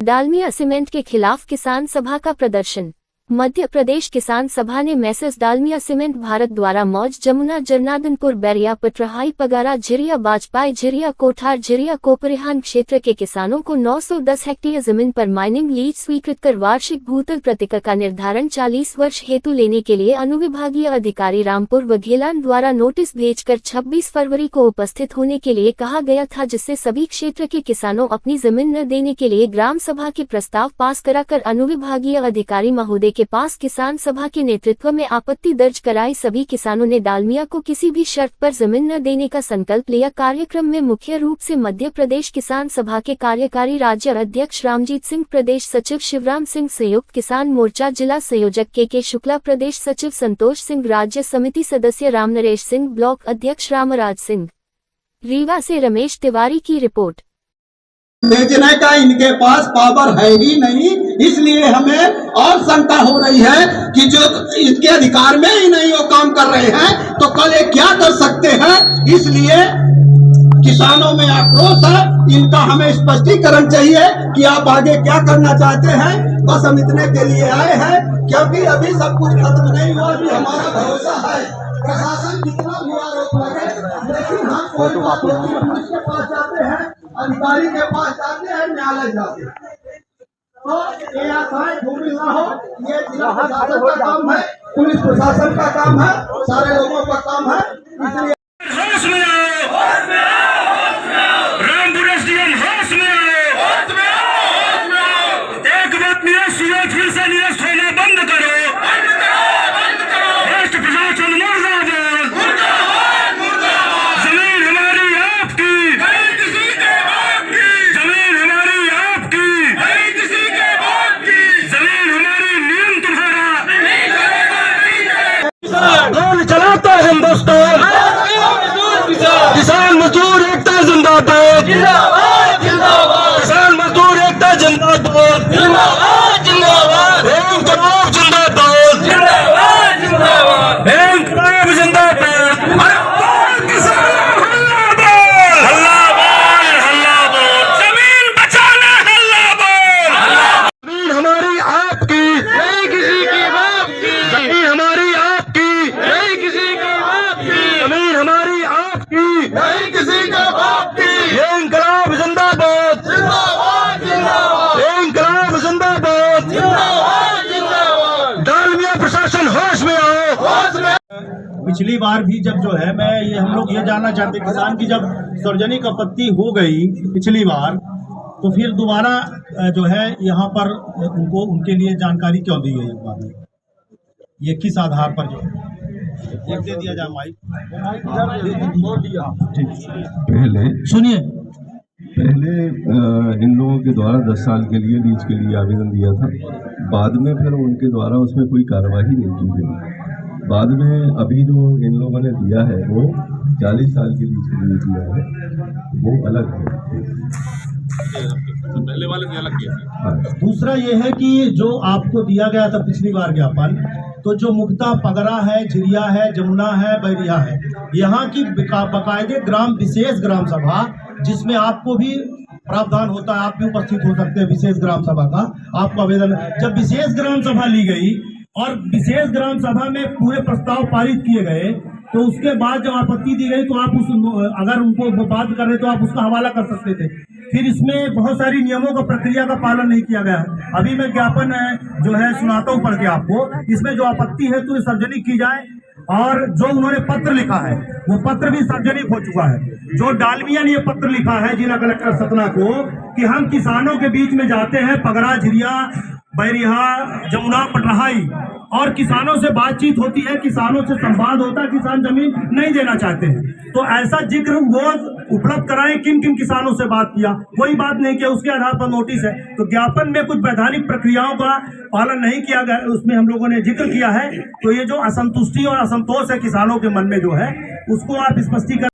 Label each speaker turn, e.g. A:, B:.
A: Dalmia cement के खिलाफ किसान सभा का प्रदर्शन। मध्य प्रदेश किसान सभा ने मैसेज डालमिया सीमेंट भारत द्वारा मौज, जमुना, जरनादनपुर, बैरिया, पटराहाई, पगारा, झिरिया, बाजपाई, झिरिया, कोठार, झिरिया, कोपरेहान क्षेत्र के किसानों को 910 हेक्टेयर जमीन पर माइनिंग लीज स्वीकृत कर वार्षिक भूतल प्रतिकर का निर्धारण 40 वर्ष हेतु लेने के लिए अनुविभागीय अधिकारी रामपुर वघेलान द्वारा नोटिस भेजकर 26 फरवरी को उपस्थित होने के लिए कहा गया था, जिससे सभी क्षेत्र के किसानों अपनी जमीन न देने के लिए ग्राम सभा के प्रस्ताव पास कराकर अनुविभागीय अधिकारी महोदय के पास किसान सभा के नेतृत्व में आपत्ति दर्ज कराई। सभी किसानों ने डालमिया को किसी भी शर्त पर जमीन न देने का संकल्प लिया। कार्यक्रम में मुख्य रूप से मध्य प्रदेश किसान सभा के कार्यकारी राज्य अध्यक्ष रामजीत सिंह, प्रदेश सचिव शिवराम सिंह, संयुक्त किसान मोर्चा जिला संयोजक के शुक्ला, प्रदेश सचिव संतोष सिंह, राज्य समिति सदस्य रामनरेश सिंह, ब्लॉक अध्यक्ष रामराज सिंह। रीवा से रमेश तिवारी की रिपोर्ट।
B: भेजने का इनके पास पावर है ही नहीं, इसलिए हमें और शंका हो रही है कि जो इनके अधिकार में ही नहीं वो काम कर रहे हैं तो कल ये क्या कर सकते हैं। इसलिए किसानों में आक्रोश है, इनका हमें स्पष्टीकरण चाहिए कि आप आगे क्या करना चाहते हैं। बस हम इतने के लिए आए हैं, क्योंकि अभी सब कुछ खत्म नहीं हुआ। अभी हमारा भरोसा है प्रशासन कितना भी आरोप लगे, लेकिन हम पुलिस के पास जाते हैं, अधिकारी के पास जाते हैं, न्यायालय जाते हैं। तो ये आसान भूमि ना हो, ये जिला प्रशासन का काम है, पुलिस प्रशासन का काम है, सारे लोगों का काम है। इसलिए
C: चलाता है हिंदुस्तान, किसान मजदूर एकता जिंदाबाद, किसान मजदूर एकता जिंदाबाद, इनकलाब जिंदाबाद, इनकलाब जिंदाबाद। जमीन बचाना हल्ला बोल, जमीन हमारी आपकी, नहीं किसी की बाप की, जमीन हमारी आपकी, नहीं किसी की बाप की, जमीन हमारी आपकी, नहीं किसी का बाप की। ये इनकलाब जिंदाबाद, जिंदाबाद जिंदाबाद, ये इनकलाब जिंदाबाद, जिंदाबाद जिंदाबाद। डालमिया प्रशासन होश में आओ, होश में।
D: पिछली बार भी जब जो है हम लोग ये जानना चाहते किसान की, जब सार्वजनिक आपत्ति हो गई पिछली बार, तो फिर दोबारा जो है यहाँ पर उनको उनके लिए जानकारी क्यों दी गई इस बार में? ये किस आधार पर जो एक दे दिया जाए माइक
E: पहले
D: सुनिए।
E: पहले इन लोगों के द्वारा 10 साल के लिए लीज के लिए आवेदन दिया था। बाद में फिर उनके द्वारा उसमें कोई कार्यवाही नहीं की गई। बाद में अभी जो इन लोगों ने दिया है वो 40 साल के लीज के लिए दिया है, वो अलग है,
D: पहले वाले से अलग किया। दूसरा ये है कि जो आपको दिया गया था पिछली बार ज्ञापन, तो जो मुक्ता, पगरा है, झिरिया है, जमुना है, बैरिया है, यहाँ की बाकायदे विशेष ग्राम सभा, जिसमें आपको भी प्रावधान होता है, आप भी उपस्थित हो सकते हैं विशेष ग्राम सभा का। आपको आवेदन, जब विशेष ग्राम सभा ली गई और विशेष ग्राम सभा में पूरे प्रस्ताव पारित किए गए, तो उसके बाद जब आपत्ति दी गई तो आप अगर उनको बात कर रहे तो आप उसका हवाला कर सकते थे। फिर इसमें बहुत सारी नियमों का, प्रक्रिया का पालन नहीं किया गया है। अभी मैं ज्ञापन जो है सुनाता हूँ पढ़ के आपको। इसमें जो आपत्ति है तो सार्वजनिक की जाए, और जो उन्होंने पत्र लिखा है वो पत्र भी सार्वजनिक हो चुका है। जो डालमिया ने ये पत्र लिखा है जिला कलेक्टर सतना को कि हम किसानों के बीच में जाते हैं, पगरा, झिरिया, बैरिया, जमुना, पटराहाई, और किसानों से बातचीत होती है, किसानों से संवाद होता है, किसान जमीन नहीं देना चाहते हैं। तो ऐसा जिक्र वो उपलब्ध कराएं, किन किन किसानों से बात किया, कोई बात नहीं किया, उसके आधार पर नोटिस है। तो ज्ञापन में कुछ वैधानिक प्रक्रियाओं का पालन नहीं किया गया, उसमें हम लोगों ने जिक्र किया है। तो ये जो असंतुष्टि और असंतोष है किसानों के मन में जो है, उसको आप स्पष्टीकरण